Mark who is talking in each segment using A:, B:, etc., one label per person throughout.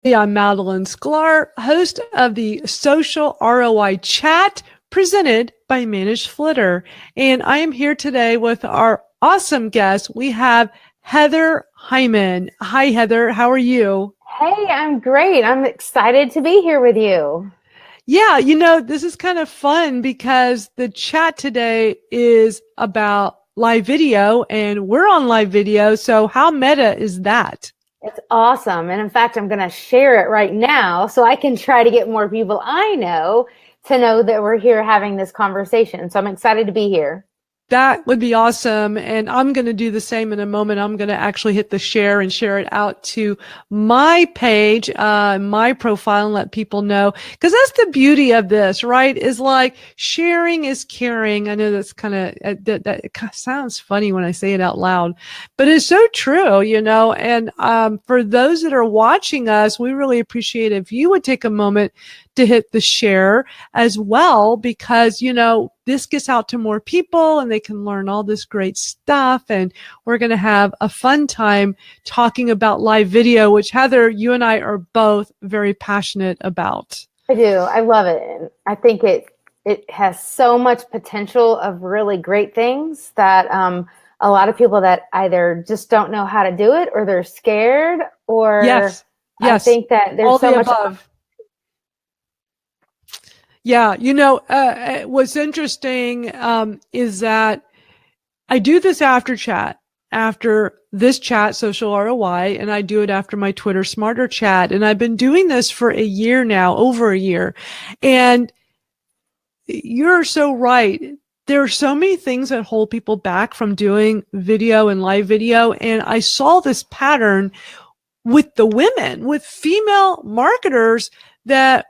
A: Hey, I'm Madalyn Sklar, host of the Social ROI Chat presented by Managed Flitter. And I am here today with our awesome guest. We have Heather Heuman. Hi, Heather. How are you?
B: Hey, I'm great. I'm excited to be here with you.
A: Yeah, this is kind of fun because the chat today is about live video and we're on live video. So how meta is that?
B: It's awesome. And in fact, I'm going to share it right now so I can try to get more people I know to know that we're here having this conversation. So I'm excited to be here.
A: That would be awesome. And I'm going to do the same in a moment. I'm going to actually hit the share and share it out to my page, my profile, and let people know. Because that's the beauty of this, right? Is like sharing is caring. I know that's kind of, that it kind of sounds funny when I say it out loud, but it's so true, And for those that are watching us, we really appreciate if you would take a moment to hit the share as well, because, this gets out to more people and they can learn all this great stuff. And we're going to have a fun time talking about live video, which Heather, you and I are both very passionate about.
B: I do. I love it. And I think it has so much potential of really great things that a lot of people that either just don't know how to do it or they're scared or
A: Yes.
B: I
A: Yes.
B: think that there's
A: All
B: so
A: the
B: much.
A: above. Yeah, what's interesting is that I do this after chat, after this chat, Social ROI, and I do it after my Twitter Smarter chat. And I've been doing this for a year now, over a year. And you're so right. There are so many things that hold people back from doing video and live video. And I saw this pattern with the women, with female marketers that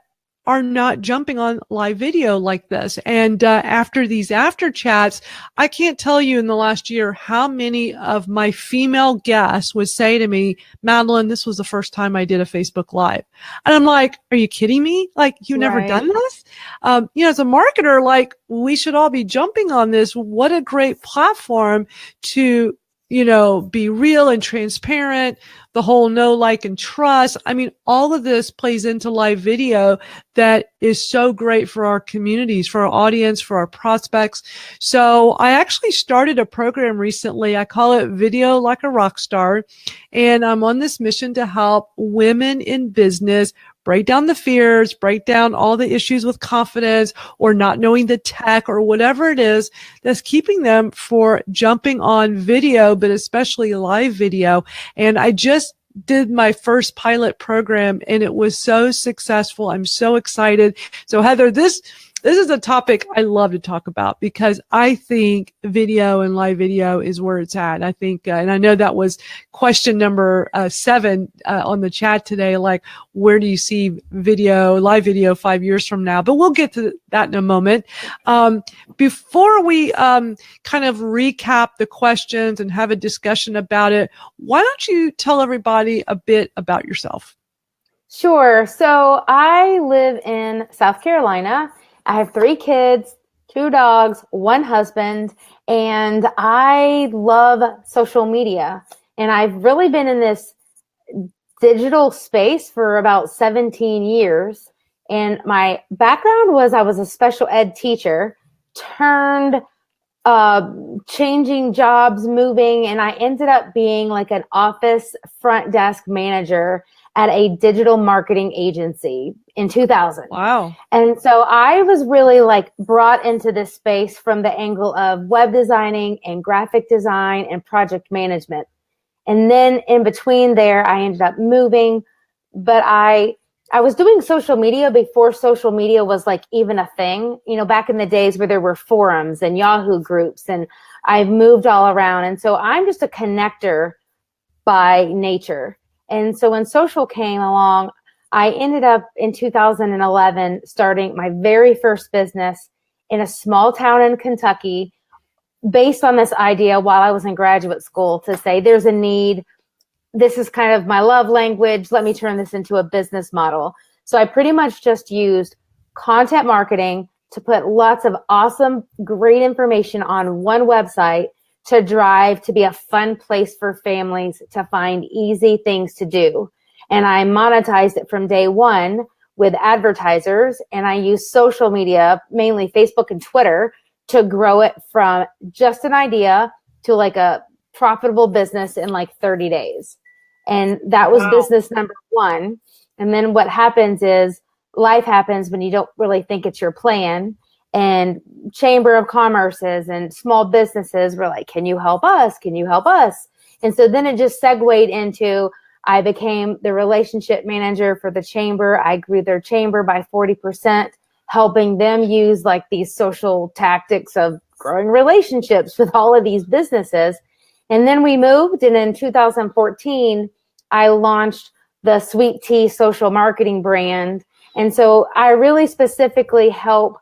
A: are not jumping on live video like this. And after these after chats, I can't tell you in the last year how many of my female guests would say to me, Madalyn, this was the first time I did a Facebook Live. And I'm like, are you kidding me? Like, you've never done this? As a marketer, like, we should all be jumping on this. What a great platform to be real and transparent, the whole know, like, and trust. I mean, all of this plays into live video that is so great for our communities, for our audience, for our prospects. So I actually started a program recently. I call it Video Like a Rock Star. And I'm on this mission to help women in business break down the fears, break down all the issues with confidence or not knowing the tech or whatever it is that's keeping them for jumping on video, but especially live video. And I just did my first pilot program and it was so successful. I'm so excited. So Heather, this is a topic I love to talk about because I think video and live video is where it's at. I think, and I know that was question number 7 on the chat today, like, where do you see video, live video 5 years from now? But we'll get to that in a moment. Before we kind of recap the questions and have a discussion about it, why don't you tell everybody a bit about yourself?
B: Sure. So I live in South Carolina. I have 3 kids, 2 dogs, 1 husband, and I love social media. And I've really been in this digital space for about 17 years. And my background was I was a special ed teacher, turned changing jobs, moving, and I ended up being like an office front desk manager at a digital marketing agency in 2000.
A: Wow.
B: And so I was really like brought into this space from the angle of web designing and graphic design and project management. And then in between there, I ended up moving, but I was doing social media before social media was like even a thing, back in the days where there were forums and Yahoo groups, and I've moved all around. And so I'm just a connector by nature. And so when social came along, I ended up in 2011 starting my very first business in a small town in Kentucky based on this idea while I was in graduate school to say there's a need. This is kind of my love language. Let me turn this into a business model. So I pretty much just used content marketing to put lots of awesome, great information on one website to drive to be a fun place for families to find easy things to do. and I monetized it from day one with advertisers. And I use social media, mainly Facebook and Twitter, to grow it from just an idea to like a profitable business in like 30 days. And that was business number one. And then what happens is life happens when you don't really think it's your plan. And Chamber of Commerce's and small businesses were like, can you help us? Can you help us? And so then it just segued into, I became the relationship manager for the chamber. I grew their chamber by 40%, helping them use like these social tactics of growing relationships with all of these businesses. And then we moved, and in 2014, I launched the Sweet Tea social marketing brand. And so I really specifically help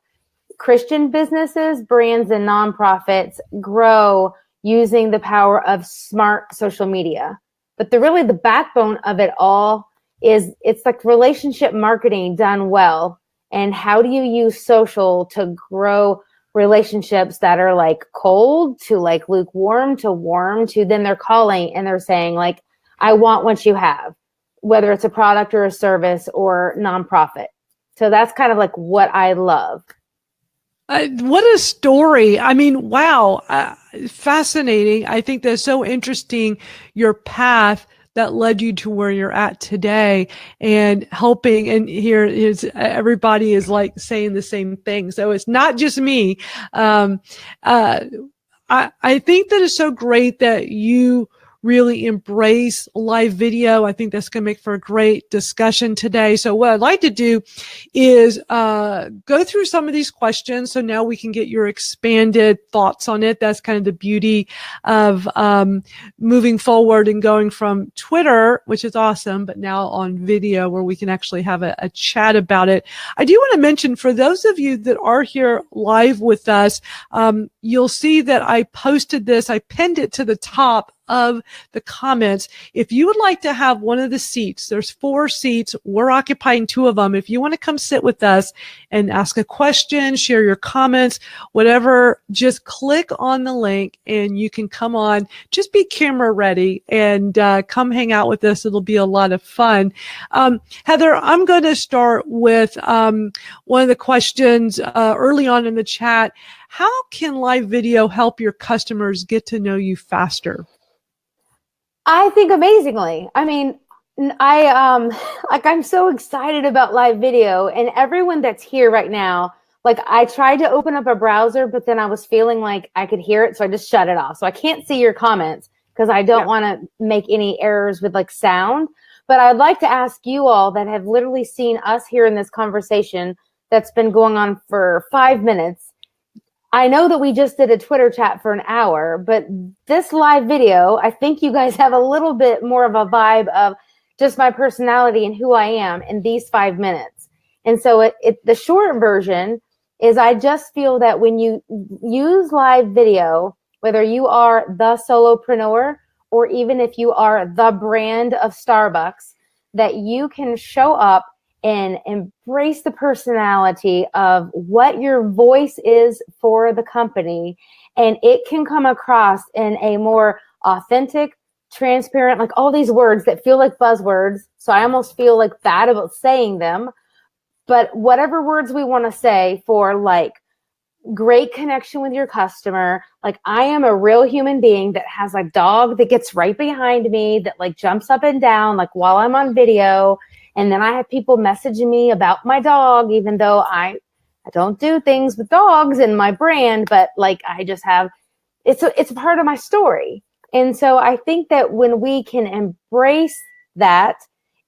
B: Christian businesses, brands, and nonprofits grow using the power of smart social media. But the backbone of it all is it's like relationship marketing done well. And how do you use social to grow relationships that are like cold to like lukewarm to warm to then they're calling and they're saying like, I want what you have, whether it's a product or a service or nonprofit. So that's kind of like what I love.
A: What a story. I mean, wow. Fascinating. I think that's so interesting, your path that led you to where you're at today and helping. And here is everybody is like saying the same thing. So it's not just me. I think that it's so great that you really embrace live video. I think that's going to make for a great discussion today. So what I'd like to do is go through some of these questions so now we can get your expanded thoughts on it. That's kind of the beauty of moving forward and going from Twitter, which is awesome, but now on video where we can actually have a chat about it. I do want to mention, for those of you that are here live with us, you'll see that I posted this, I pinned it to the top of the comments. If you would like to have one of the seats, there's 4 seats. We're occupying 2 of them. If you want to come sit with us and ask a question, share your comments, whatever, just click on the link and you can come on. Just be camera ready and come hang out with us. It'll be a lot of fun. Heather, I'm going to start with one of the questions early on in the chat. How can live video help your customers get to know you faster?
B: I think amazingly. I mean, I'm so excited about live video, and everyone that's here right now, like I tried to open up a browser, but then I was feeling like I could hear it. So I just shut it off. So I can't see your comments because I don't want to make any errors with like sound. But I'd like to ask you all that have literally seen us here in this conversation that's been going on for 5 minutes. I know that we just did a Twitter chat for an hour, but this live video, I think you guys have a little bit more of a vibe of just my personality and who I am in these 5 minutes. And so the short version is I just feel that when you use live video, whether you are the solopreneur or even if you are the brand of Starbucks, that you can show up and embrace the personality of what your voice is for the company. And it can come across in a more authentic, transparent, like all these words that feel like buzzwords. So I almost feel like bad about saying them. But whatever words we want to say for like great connection with your customer, like I am a real human being that has a dog that gets right behind me that like jumps up and down like while I'm on video. And then I have people messaging me about my dog, even though I don't do things with dogs in my brand, but like I just have, it's a part of my story. And so I think that when we can embrace that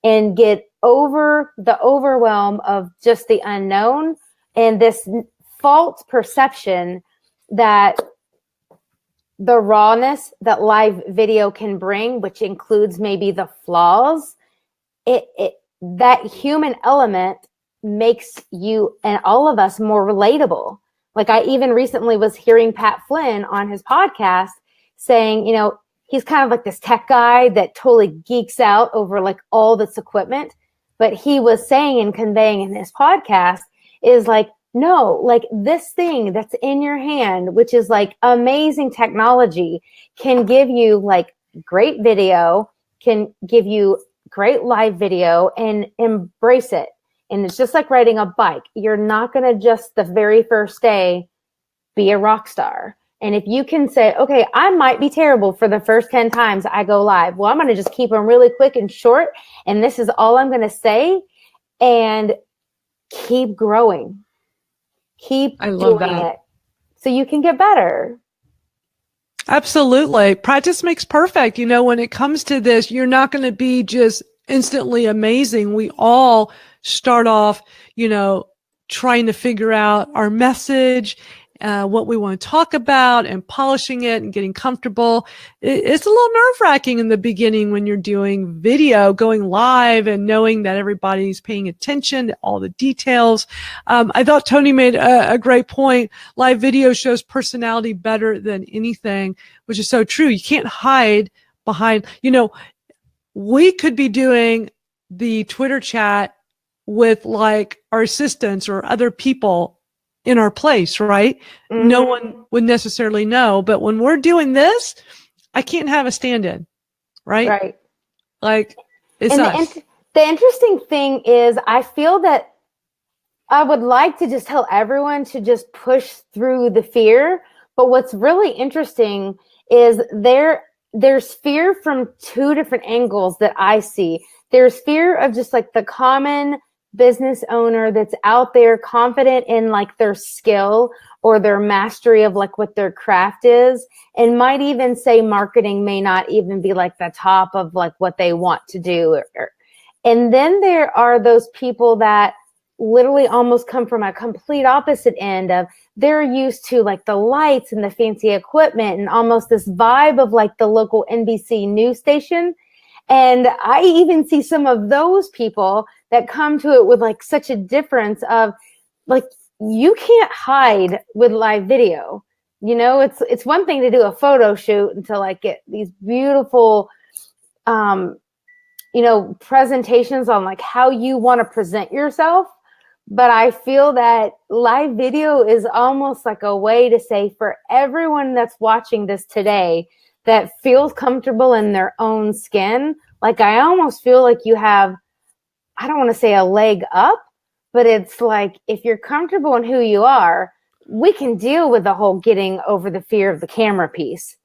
B: and get over the overwhelm of just the unknown and this false perception that the rawness that live video can bring, which includes maybe the flaws, that human element makes you and all of us more relatable. Like I even recently was hearing Pat Flynn on his podcast saying, you know, he's kind of like this tech guy that totally geeks out over like all this equipment. But he was saying and conveying in his podcast is like, no, like this thing that's in your hand, which is like amazing technology, can give you like great video, can give you great live video and embrace it. And it's just like riding a bike. You're not going to just the very first day be a rock star. And if you can say, okay, I might be terrible for the first 10 times I go live. Well, I'm going to just keep them really quick and short. And this is all I'm going to say, and keep growing. Keep doing it so you can get better.
A: Absolutely. Practice makes perfect. You know, when it comes to this, you're not going to be just instantly amazing. We all start off, you know, trying to figure out our message, what we want to talk about, and polishing it and getting comfortable. It's a little nerve-wracking in the beginning when you're doing video, going live and knowing that everybody's paying attention to all the details. I thought Tony made a great point. Live video shows personality better than anything, which is so true. You can't hide behind, you know, we could be doing the Twitter chat with like our assistants or other people in our place, right? Mm-hmm. No one would necessarily know. But when we're doing this, I can't have a stand-in, right?
B: Right.
A: Like, it's us.
B: The interesting thing is, I feel that I would like to just tell everyone to just push through the fear. But what's really interesting is there's fear from two different angles that I see. There's fear of just like the common business owner that's out there confident in like their skill or their mastery of like what their craft is, and might even say marketing may not even be like the top of like what they want to do. And then there are those people that literally almost come from a complete opposite end of they're used to like the lights and the fancy equipment and almost this vibe of like the local NBC news station. And I even see some of those people that come to it with like such a difference of like, you can't hide with live video. You know, it's one thing to do a photo shoot and to like get these beautiful, you know, presentations on like how you want to present yourself. But I feel that live video is almost like a way to say for everyone that's watching this today that feels comfortable in their own skin, like I almost feel like you have, I don't want to say a leg up, but it's like if you're comfortable in who you are, we can deal with the whole getting over the fear of the camera piece.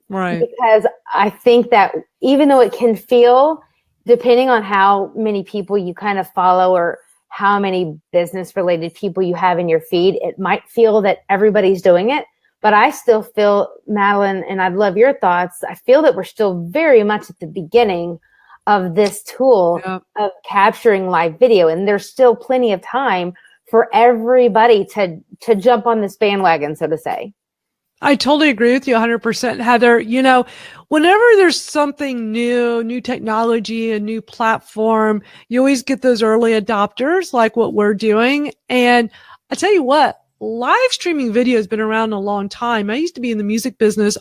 A: Right.
B: Because I think that even though it can feel, depending on how many people you kind of follow or how many business related people you have in your feed, it might feel that everybody's doing it. But I still feel, Madalyn, and I'd love your thoughts, I feel that we're still very much at the beginning of this tool of capturing live video. And there's still plenty of time for everybody to jump on this bandwagon, so to say.
A: I totally agree with you 100%, Heather. You know, whenever there's something new technology, a new platform, you always get those early adopters like what we're doing. And I tell you what, live streaming video has been around a long time. I used to be in the music business.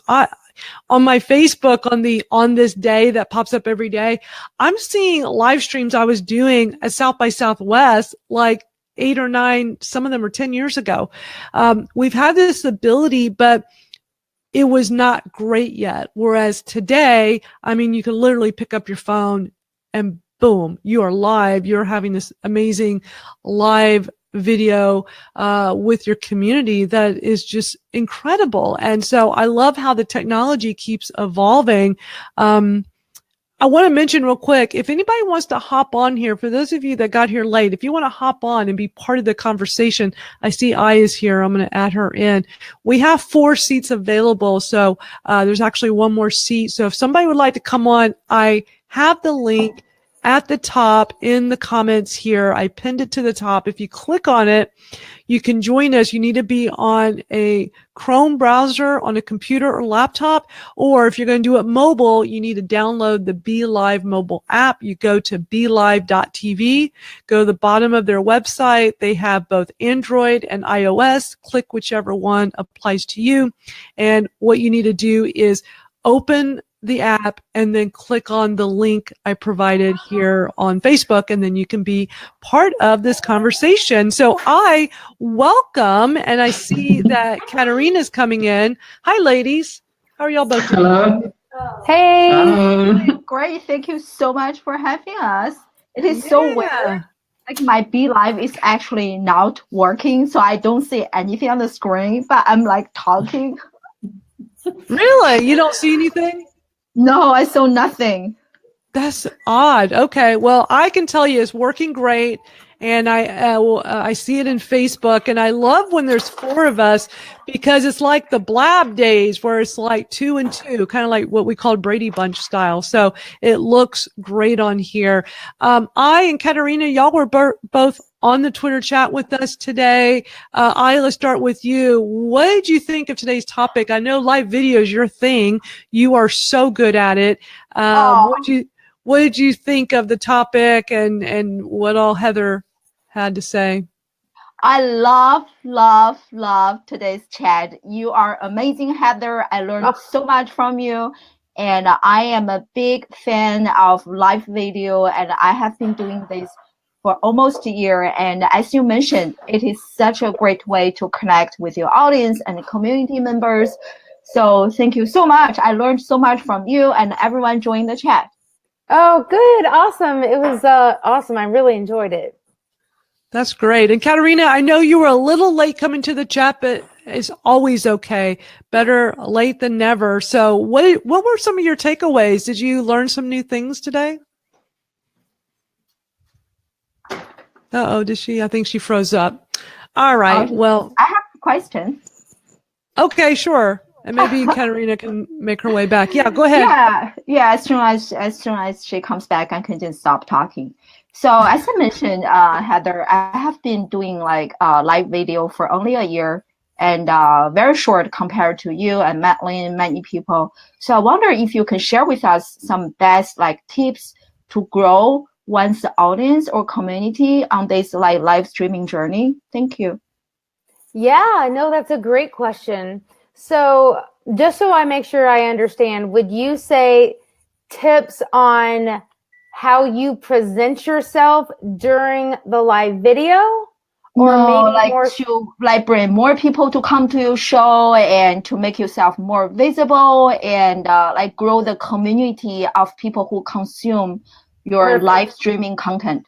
A: On my Facebook, on this day that pops up every day, I'm seeing live streams I was doing at South by Southwest like 8 or 9, some of them are 10 years ago. We've had this ability, but it was not great yet. Whereas today, I mean, you can literally pick up your phone and boom, you are live. You're having this amazing live video with your community that is just incredible. And so I love how the technology keeps evolving. I want to mention real quick, if anybody wants to hop on here, for those of you that got here late, if you want to hop on and be part of the conversation, I see I is here. I'm going to add her in. We have 4 seats available. So there's actually one more seat. So if somebody would like to come on, I have the link at the top in the comments here. I pinned it to the top. If you click on it, you can join us. You need to be on a Chrome browser, on a computer or laptop, or if you're going to do it mobile, you need to download the Be Live mobile app. You go to BeLive.tv, go to the bottom of their website. They have both Android and iOS. Click whichever one applies to you. And what you need to do is open the app and then click on the link I provided here on Facebook, and then you can be part of this conversation. So I welcome, and I see that Katarina's coming in. Hi, ladies. How are y'all both doing?
C: Hello.
B: Hey.
C: Great. Thank you so much for having us. It is so weird.
A: Yeah.
C: Like my B Live is actually not working, so I don't see anything on the screen, but I'm like talking.
A: Really? You don't see anything?
C: No, I saw nothing.
A: That's odd. Okay. Well, I can tell you it's working great. And I see it in Facebook, and I love when there's four of us because it's like the Blab days where it's like 2 and 2, kind of like what we called Brady Bunch style. So it looks great on here. I and Katerina, y'all were both on the Twitter chat with us today. Let's start with you. What did you think of today's topic? I know live video is your thing. You are so good at it. What did you think of the topic and what all Heather had to say?
C: I love today's chat. You are amazing, Heather. I learned so much from you. And I am a big fan of live video, and I have been doing this for almost a year. And as you mentioned, it is such a great way to connect with your audience and community members. So thank you so much. I learned so much from you and everyone joining the chat.
B: Oh, good. Awesome. It was awesome. I really enjoyed it.
A: That's great. And Katerina, I know you were a little late coming to the chat, but it's always okay. Better late than never. So what were some of your takeaways? Did you learn some new things today? Uh-oh, did she? I think she froze up. All right. Well,
C: I have a question.
A: Okay, sure. And maybe Katerina can make her way back. Yeah, go ahead.
C: Yeah. As soon as she comes back, I can just stop talking. So as I mentioned, Heather, I have been doing like live video for only a year and very short compared to you and Madalyn, many people. So I wonder if you can share with us some best like tips to grow one's audience or community on this like live streaming journey. Thank you.
B: Yeah, no, that's a great question. So just so I make sure I understand, would you say tips on how you present yourself during the live video? Or
C: no,
B: maybe
C: like
B: more
C: to like bring more people to come to your show and to make yourself more visible and like grow the community of people who consume your
B: Perfect.
C: live streaming content.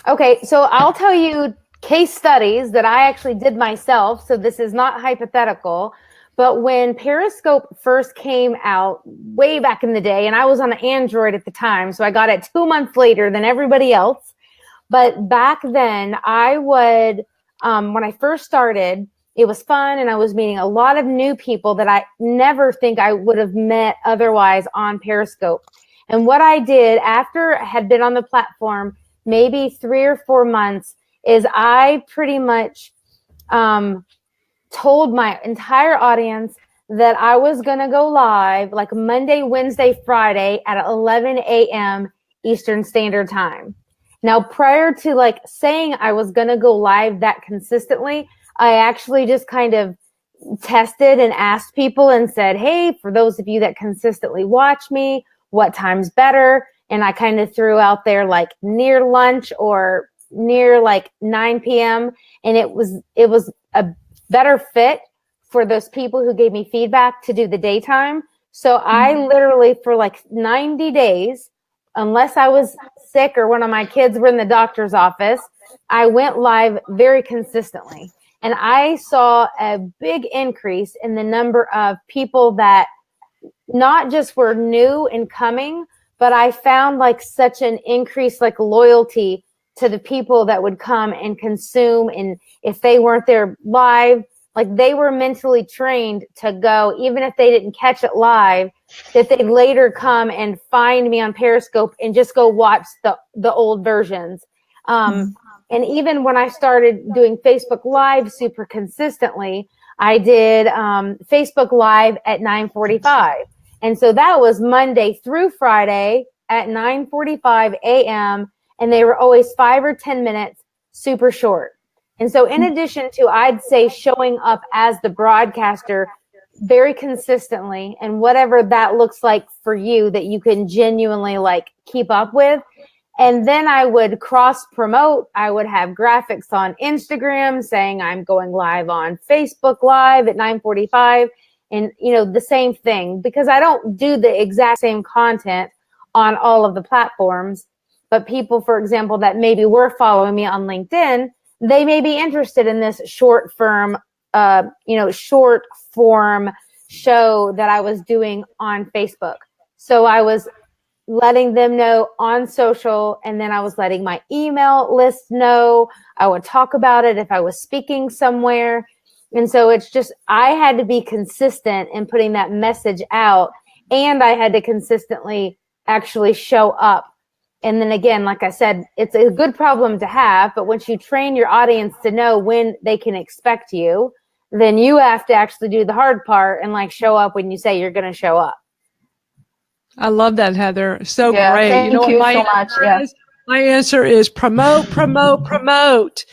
B: Okay, so I'll tell you case studies that I actually did myself. So this is not hypothetical. But when Periscope first came out way back in the day, and I was on Android at the time, so I got it 2 months later than everybody else. But back then, I would, when I first started, it was fun, and I was meeting a lot of new people that I never think I would have met otherwise on Periscope. And what I did after I had been on the platform, maybe 3 or 4 months, is I pretty much told my entire audience that I was going to go live like Monday, Wednesday, Friday at 11 a.m. Eastern Standard Time. Now, prior to like saying I was going to go live that consistently, I actually just kind of tested and asked people and said, hey, for those of you that consistently watch me, what time's better? And I kind of threw out there like near lunch or near like 9 p.m. And it was a better fit for those people who gave me feedback to do the daytime. So I literally for like 90 days, unless I was sick or one of my kids were in the doctor's office, I went live very consistently. And I saw a big increase in the number of people that not just were new and coming, but I found like such an increase, like loyalty to the people that would come and consume. And if they weren't there live, like they were mentally trained to go, even if they didn't catch it live, that they'd later come and find me on Periscope and just go watch the old versions. And even when I started doing Facebook Live super consistently, I did Facebook Live at 9:45. And so that was Monday through Friday at 9:45 a.m. And they were always 5 or 10 minutes, super short. And so in addition to, I'd say, showing up as the broadcaster very consistently, and whatever that looks like for you that you can genuinely like keep up with. And then I would cross promote. I would have graphics on Instagram saying I'm going live on Facebook Live at 9:45. And, the same thing, because I don't do the exact same content on all of the platforms, but people, for example, that maybe were following me on LinkedIn, they may be interested in this short form show that I was doing on Facebook. So I was letting them know on social, and then I was letting my email list know. I would talk about it if I was speaking somewhere. And so it's just, I had to be consistent in putting that message out, and I had to consistently actually show up. And then again, like I said, it's a good problem to have, but once you train your audience to know when they can expect you, then you have to actually do the hard part and show up when you say you're going to show up.
A: I love that, Heather. So
C: Yeah,
A: great.
C: thank you
A: What
C: so much. Yeah.
A: my answer is promote, promote, promote.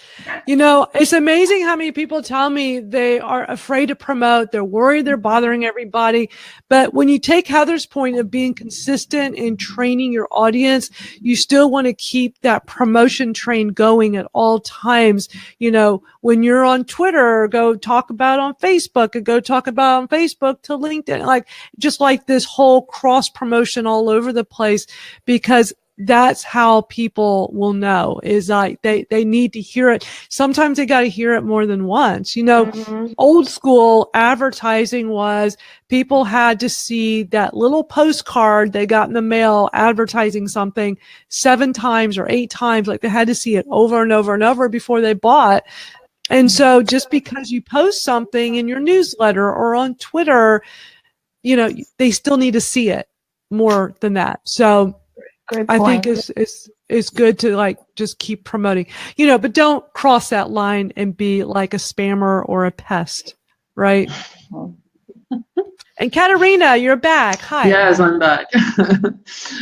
A: It's amazing how many people tell me they are afraid to promote. They're worried they're bothering everybody. But when you take Heather's point of being consistent in training your audience, you still want to keep that promotion train going at all times. When you're on Twitter, go talk about on Facebook, and go talk about on Facebook to LinkedIn, just like this whole cross promotion all over the place, because that's how people will know, is they need to hear it. Sometimes they got to hear it more than once. Old school advertising was people had to see that little postcard they got in the mail advertising something 7 times or 8 times. They had to see it over and over and over before they bought. And so just because you post something in your newsletter or on Twitter, they still need to see it more than that. So I think it's good to just keep promoting, but don't cross that line and be like a spammer or a pest, right? And Katarina, you're back. Hi.
D: Yes, I'm back.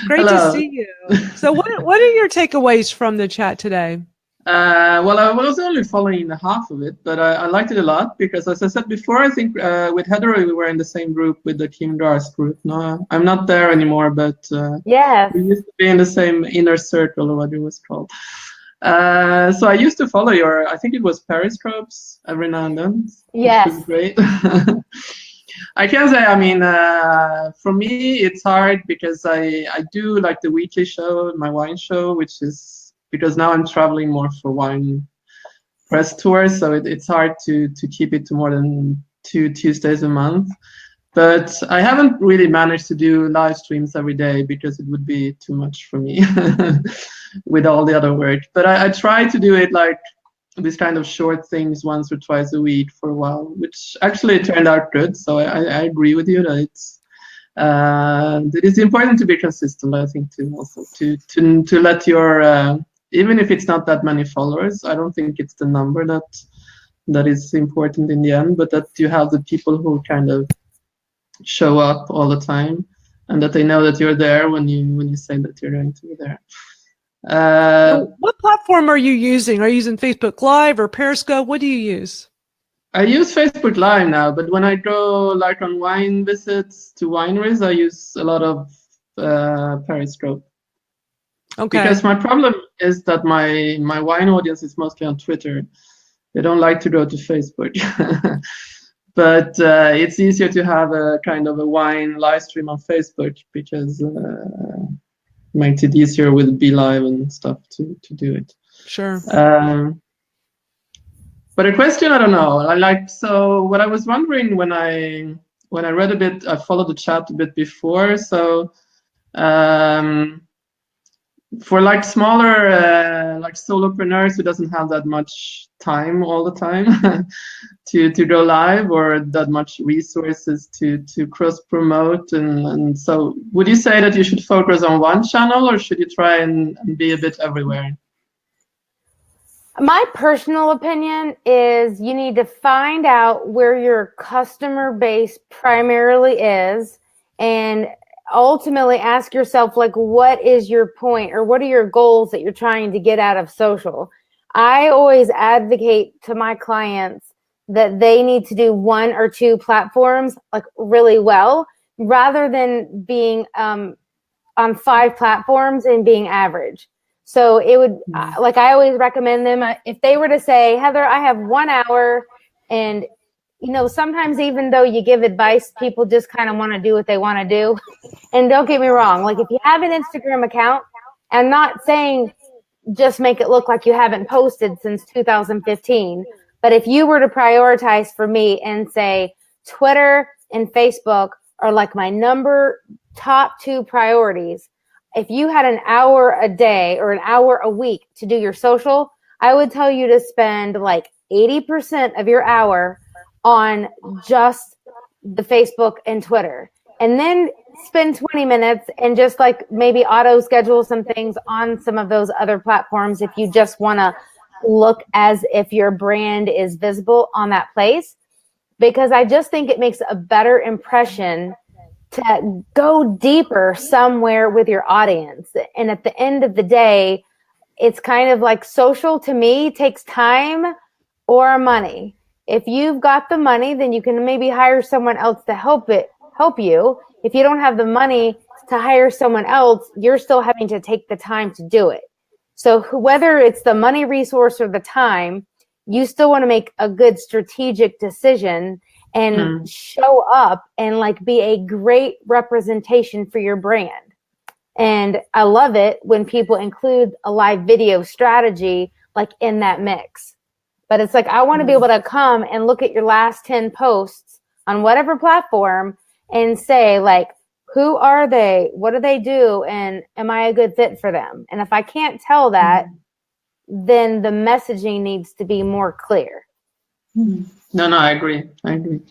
A: Great
D: Hello.
A: to see you. So what are your takeaways from the chat today?
D: Well, I was only following half of it, but I liked it a lot because, as I said before, I think with Heather we were in the same group with the Kim Dar's group. No, I'm not there anymore, but
B: yes,
D: we used to be in the same inner circle, or what it was called. So I used to follow I think it was Periscopes every now and then.
B: Yes.
D: Which was great. I can say, for me, it's hard because I do like the weekly show, my wine show, which is because now I'm traveling more for wine press tours, so it's hard to keep it to more than 2 Tuesdays a month. But I haven't really managed to do live streams every day because it would be too much for me with all the other work. But I try to do it these kind of short things once or twice a week for a while, which actually turned out good. So I agree with you that it's important to be consistent. I think too, also to let your even if it's not that many followers, I don't think it's the number that is important in the end, but that you have the people who kind of show up all the time and that they know that you're there when you say that you're going to be there.
A: What platform are you using? Are you using Facebook Live or Periscope? What do you use?
D: I use Facebook Live now, but when I go on wine visits to wineries, I use a lot of Periscope.
A: Okay.
D: Because my problem is that my wine audience is mostly on Twitter. They don't like to go to Facebook. But it's easier to have a kind of a wine live stream on Facebook because it makes it easier with BeLive and stuff to do it.
A: Sure.
D: But a question, I don't know. So what I was wondering when I read a bit, I followed the chat a bit before. So for smaller solopreneurs who doesn't have that much time all the time to go live or that much resources to cross promote, and so would you say that you should focus on one channel or should you try and be a bit everywhere?
B: My personal opinion is you need to find out where your customer base primarily is and ultimately ask yourself, what is your point or what are your goals that you're trying to get out of social? I always advocate to my clients that they need to do 1 or 2 platforms really well rather than being on 5 platforms and being average. So it would, I always recommend them, if they were to say, Heather, I have 1 hour and sometimes even though you give advice, people just kind of want to do what they want to do. And don't get me wrong, like if you have an Instagram account, I'm not saying just make it look like you haven't posted since 2015. But if you were to prioritize for me and say Twitter and Facebook are like my top 2 priorities, if you had an hour a day or an hour a week to do your social, I would tell you to spend like 80% of your hour on just the Facebook and Twitter. And then spend 20 minutes and just like maybe auto schedule some things on some of those other platforms if you just want to look as if your brand is visible on that place. Because I just think it makes a better impression to go deeper somewhere with your audience. And at the end of the day, it's kind of like social to me takes time or money. If you've got the money, then you can maybe hire someone else to help you. If you don't have the money to hire someone else, you're still having to take the time to do it. So whether it's the money resource or the time, you still want to make a good strategic decision and show up and like be a great representation for your brand. And I love it when people include a live video strategy like in that mix. But it's like, I want to be able to come and look at your last 10 posts on whatever platform and say like, who are they? What do they do? And am I a good fit for them? And if I can't tell that, then the messaging needs to be more clear.
D: No, I agree.
B: And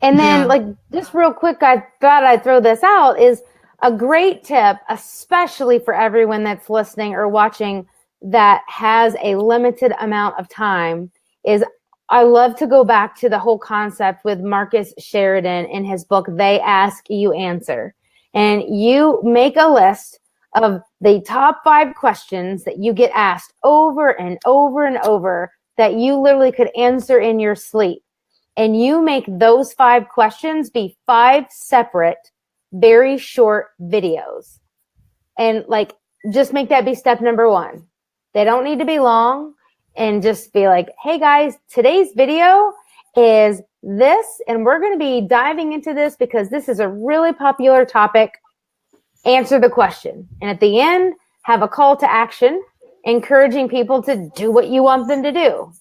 B: then like just real quick, I thought I'd throw this out is a great tip, especially for everyone that's listening or watching that has a limited amount of time, is I love to go back to the whole concept with Marcus Sheridan in his book, They Ask, You Answer. And you make a list of the top 5 questions that you get asked over and over and over that you literally could answer in your sleep. And you make those 5 questions be 5 separate, very short videos. And like, just make that be step number 1. They don't need to be long. And just be like, hey guys, today's video is this, and we're going to be diving into this because this is a really popular topic. Answer the question. And at the end, have a call to action, encouraging people to do what you want them to do.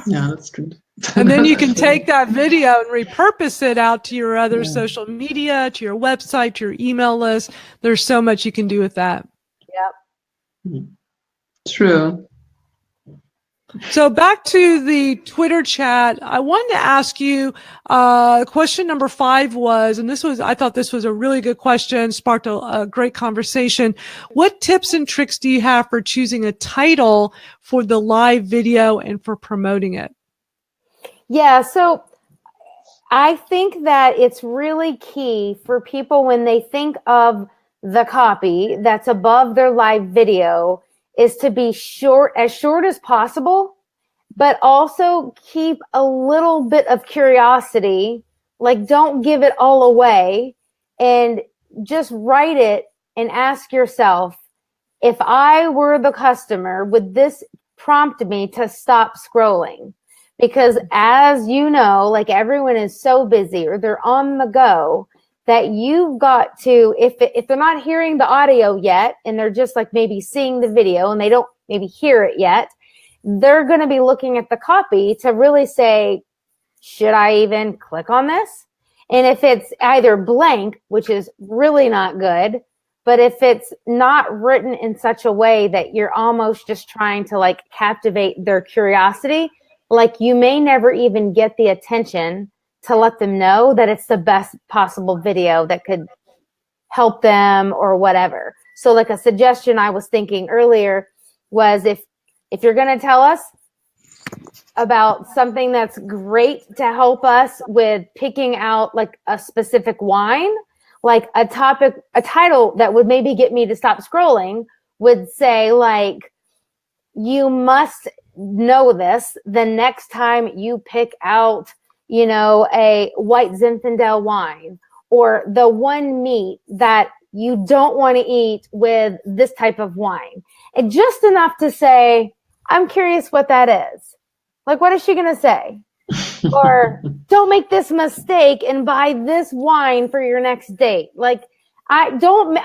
D: Yeah, that's good.
A: And then you can take that video and repurpose it out to your other social media, to your website, to your email list. There's so much you can do with that.
B: Yep.
D: True.
A: So back to the Twitter chat, I wanted to ask you, question number 5 was, and I thought this was a really good question, sparked a great conversation. What tips and tricks do you have for choosing a title for the live video and for promoting it?
B: Yeah, so I think that it's really key for people when they think of the copy that's above their live video is to be as short as possible, but also keep a little bit of curiosity. Like, don't give it all away, and just write it and ask yourself, if I were the customer, would this prompt me to stop scrolling? Because as you know, like everyone is so busy or they're on the go that you've got to, if they're not hearing the audio yet and they're just like maybe seeing the video and they don't maybe hear it yet, they're going to be looking at the copy to really say, should I even click on this? And if it's either blank, which is really not good, but if it's not written in such a way that you're almost just trying to like captivate their curiosity, like you may never even get the attention to let them know that it's the best possible video that could help them or whatever. So like a suggestion I was thinking earlier was if you're going to tell us about something that's great to help us with picking out like a specific wine, like a title that would maybe get me to stop scrolling would say like, you must know this the next time you pick out, a white Zinfandel wine, or the one meat that you don't want to eat with this type of wine. And just enough to say, I'm curious what that is. Like, what is she going to say? Or don't make this mistake and buy this wine for your next date. Like, I don't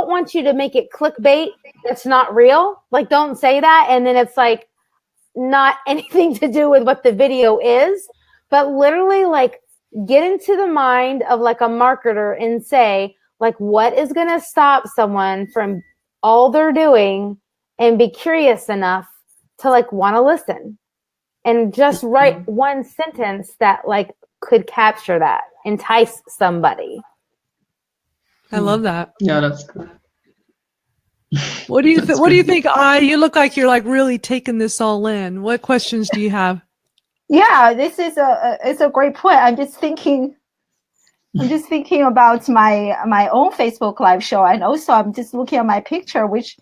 B: want you to make it clickbait. That's not real. Like, don't say that. And then it's like not anything to do with what the video is, but literally like get into the mind of like a marketer and say, like, what is going to stop someone from all they're doing and be curious enough to like want to listen, and just write one sentence that like could capture that, entice somebody.
A: I love that.
D: Yeah, that's good.
A: What do you What do you think? You look like you're like really taking this all in. What questions do you have?
C: Yeah, this is it's a great point. I'm just thinking about my own Facebook Live show, and also I'm just looking at my picture, which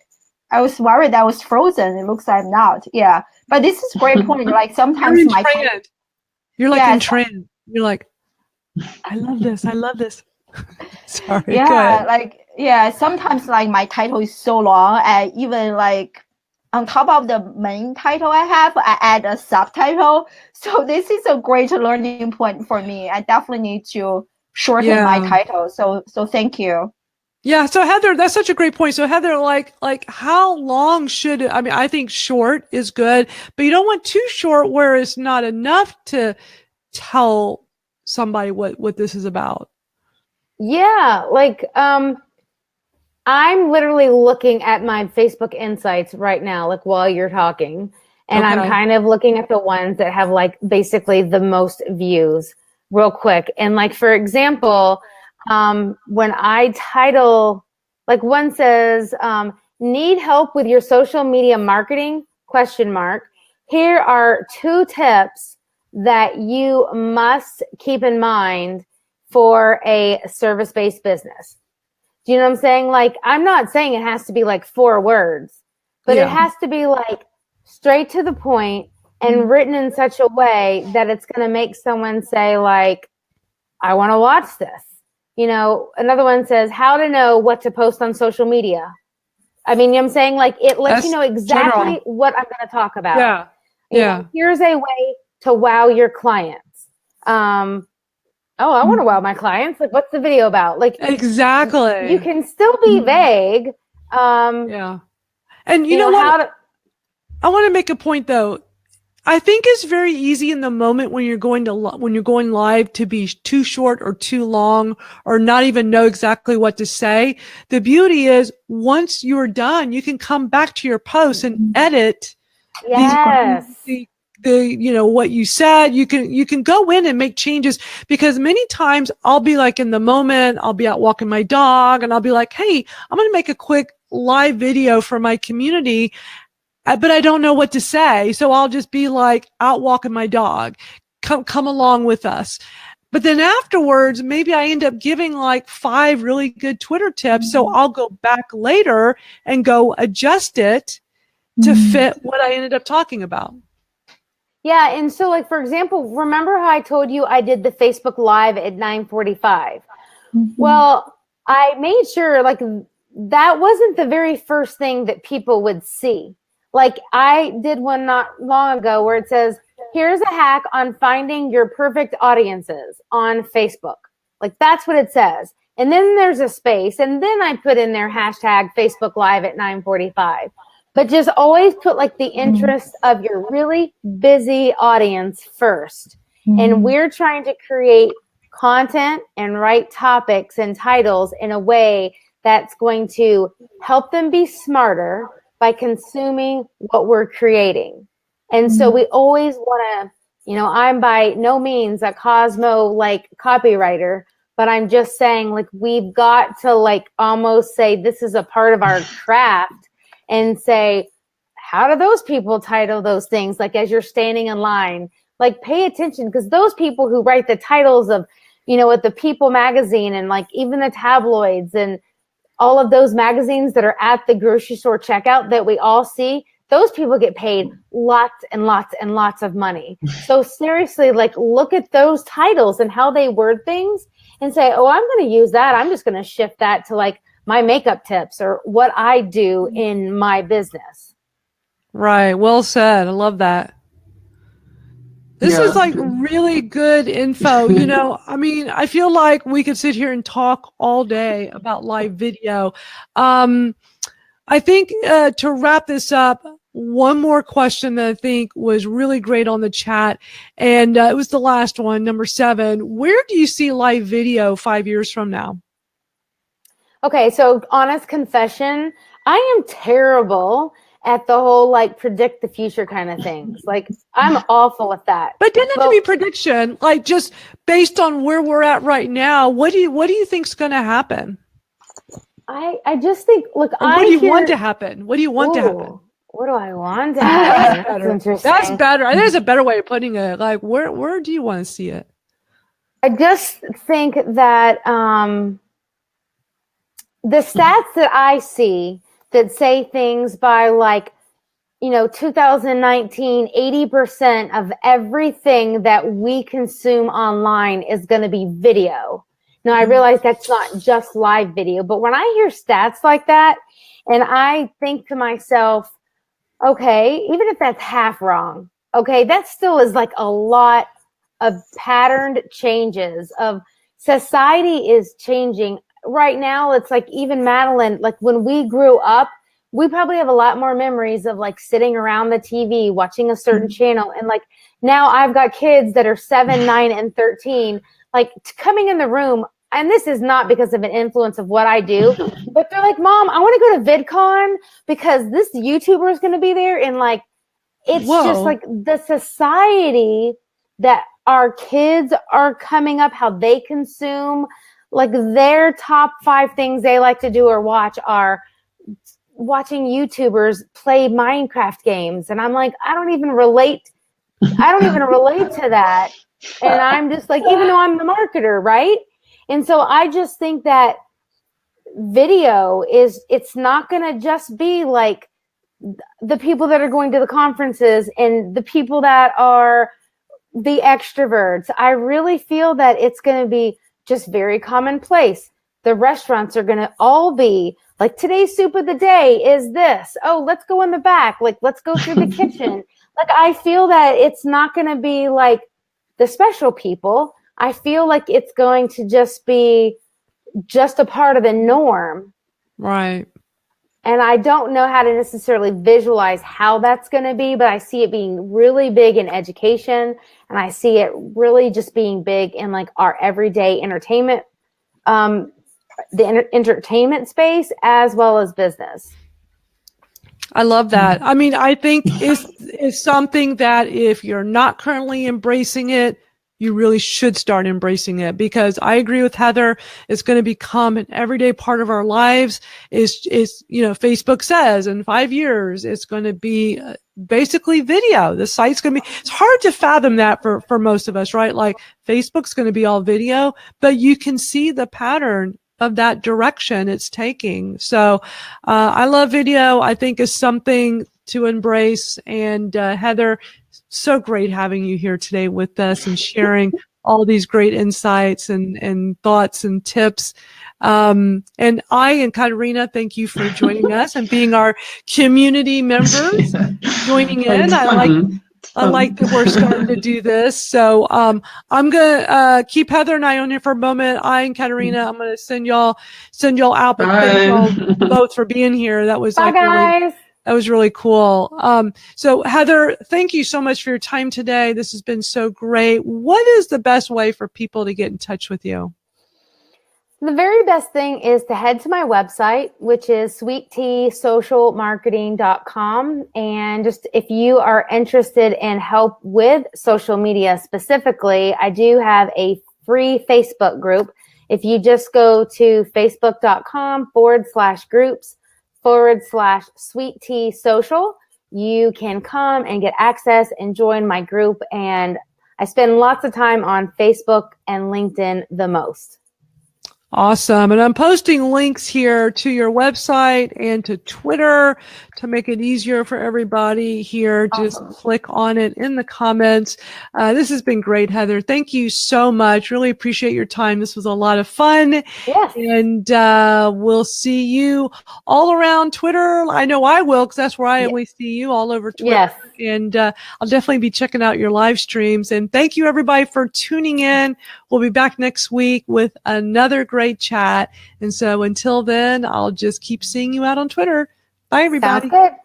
C: I was worried that was frozen. It looks like I'm not. Yeah, but this is a great point. Like sometimes
A: You're in trend. You're like
C: Yeah,
A: in trend. You're like, I love this. I love this. Sorry. Go
C: yeah,
A: ahead.
C: sometimes like my title is so long, and even like on top of the main title I have, I add a subtitle. So this is a great learning point for me. I definitely need to shorten my title. So thank you.
A: Yeah. So Heather, that's such a great point. So Heather, like how long should it, I mean, I think short is good, but you don't want too short where it's not enough to tell somebody what this is about.
B: Yeah. Like, I'm literally looking at my Facebook insights right now, like while you're talking, and I'm kind of looking at the ones that have like basically the most views real quick. And like, for example, when I title, like one says, need help with your social media marketing, ? Here are 2 tips that you must keep in mind for a service-based business. Do you know what I'm saying? Like, I'm not saying it has to be like 4 words, but it has to be like straight to the point and written in such a way that it's going to make someone say like, I want to watch this. You know, another one says how to know what to post on social media. I mean, you know what I'm saying? Like, it lets you know exactly what I'm going to talk about.
A: Yeah.
B: You know, here's a way to wow your clients. I want to wow my clients. Like, what's the video about? Like,
A: exactly.
B: You can still be vague.
A: Yeah. And you know what? I want to make a point though. I think it's very easy in the moment when you're going live to be too short or too long or not even know exactly what to say. The beauty is once you're done, you can come back to your post and edit the you know what you said. You can go in and make changes, because many times I'll be like in the moment, I'll be out walking my dog and I'll be like, hey, I'm going to make a quick live video for my community, but I don't know what to say. So I'll just be like out walking my dog, come along with us. But then afterwards, maybe I end up giving like 5 really good Twitter tips. So I'll go back later and go adjust it to fit what I ended up talking about.
B: Yeah. And so like, for example, remember how I told you I did the Facebook Live at 9:45? Well, I made sure like that wasn't the very first thing that people would see. Like, I did one not long ago where it says, here's a hack on finding your perfect audiences on Facebook. Like, that's what it says. And then there's a space. And then I put in there hashtag Facebook Live at 9:45. But just always put like the interest of your really busy audience first. And we're trying to create content and write topics and titles in a way that's going to help them be smarter by consuming what we're creating. And so we always want to, you know, I'm by no means a Cosmo like copywriter, but I'm just saying like we've got to like almost say this is a part of our craft and say, how do those people title those things? Like as you're standing in line, like pay attention, because those people who write the titles of, you know, at the People magazine and like even the tabloids and all of those magazines that are at the grocery store checkout that we all see, those people get paid lots and lots and lots of money. So seriously, like look at those titles and how they word things and say, oh, I'm going to use that. I'm just going to shift that to like my makeup tips or what I do in my business.
A: Right. Well said. I love that. This is like really good info. You know, I mean, I feel like we could sit here and talk all day about live video. I think to wrap this up, one more question that I think was really great on the chat, and it was the last one, number 7. Where do you see live video 5 years from now?
B: Okay, so honest confession, I am terrible at the whole like predict the future kind of things. Like I'm awful at that.
A: But it didn't have to be prediction. Like just based on where we're at right now, what do you think's going to happen?
B: I just think, look,
A: what do you want to happen? What do you want to happen?
B: What do I want to happen?
A: That's interesting. That's better. I think there's a better way of putting it. Like where do you want to see it?
B: I just think that the stats that I see that say things by like, 2019, 80% of everything that we consume online is going to be video. Now, I realize that's not just live video, but when I hear stats like that, and I think to myself, okay, even if that's half wrong, okay, that still is like a lot of patterned changes of society is changing. Right now, it's like even Madalyn, like when we grew up, we probably have a lot more memories of like sitting around the TV, watching a certain channel. And like now I've got kids that are 7, 9, and 13, like coming in the room. And this is not because of an influence of what I do, but they're like, Mom, I want to go to VidCon because this YouTuber is going to be there. And like, it's just like the society that our kids are coming up, how they consume, like their top 5 things they like to do or watch are watching YouTubers play Minecraft games. And I'm like, I don't even relate to that. And I'm just like, even though I'm the marketer, right? And so I just think that video it's not going to just be like the people that are going to the conferences and the people that are the extroverts. I really feel that it's going to be just very commonplace. The restaurants are going to all be like, today's soup of the day is this. Oh, let's go in the back. Like, let's go through the kitchen. Like, I feel that it's not going to be like the special people. I feel like it's going to just be just a part of the norm.
A: Right.
B: And I don't know how to necessarily visualize how that's going to be, but I see it being really big in education. And I see it really just being big in like our everyday entertainment, the entertainment space as well as business.
A: I love that. I mean, I think it's something that if you're not currently embracing it, you really should start embracing it, because I agree with Heather. It's going to become an everyday part of our lives. Is Facebook says in 5 years, it's going to be basically video. The site's going to be, it's hard to fathom that for most of us, right? Like Facebook's going to be all video, but you can see the pattern of that direction it's taking. So, I love video. I think is something to embrace. And, Heather, so great having you here today with us and sharing all these great insights and thoughts and tips. And I and Katerina, thank you for joining us and being our community members, joining in. I like that we're starting to do this. So I'm going to keep Heather and I on here for a moment. I and Katerina, I'm going to send y'all out. But thank y'all both for being here. That was
B: guys.
A: That was really cool. So Heather, thank you so much for your time today. This has been so great. What is the best way for people to get in touch with you?
B: The very best thing is to head to my website, which is sweetteasocialmarketing.com. And just if you are interested in help with social media specifically, I do have a free Facebook group. If you just go to facebook.com/groups/Sweet Tea Social, you can come and get access and join my group. And I spend lots of time on Facebook and LinkedIn the most.
A: Awesome. And I'm posting links here to your website and to Twitter to make it easier for everybody here. Just click on it in the comments. This has been great, Heather. Thank you so much. Really appreciate your time. This was a lot of fun.
B: Yes.
A: And we'll see you all around Twitter. I know I will, because that's where I always see you, all over Twitter.
B: Yes.
A: And I'll definitely be checking out your live streams. And thank you, everybody, for tuning in. We'll be back next week with another great chat. And so until then, I'll just keep seeing you out on Twitter. Bye, everybody.
B: Sounds good.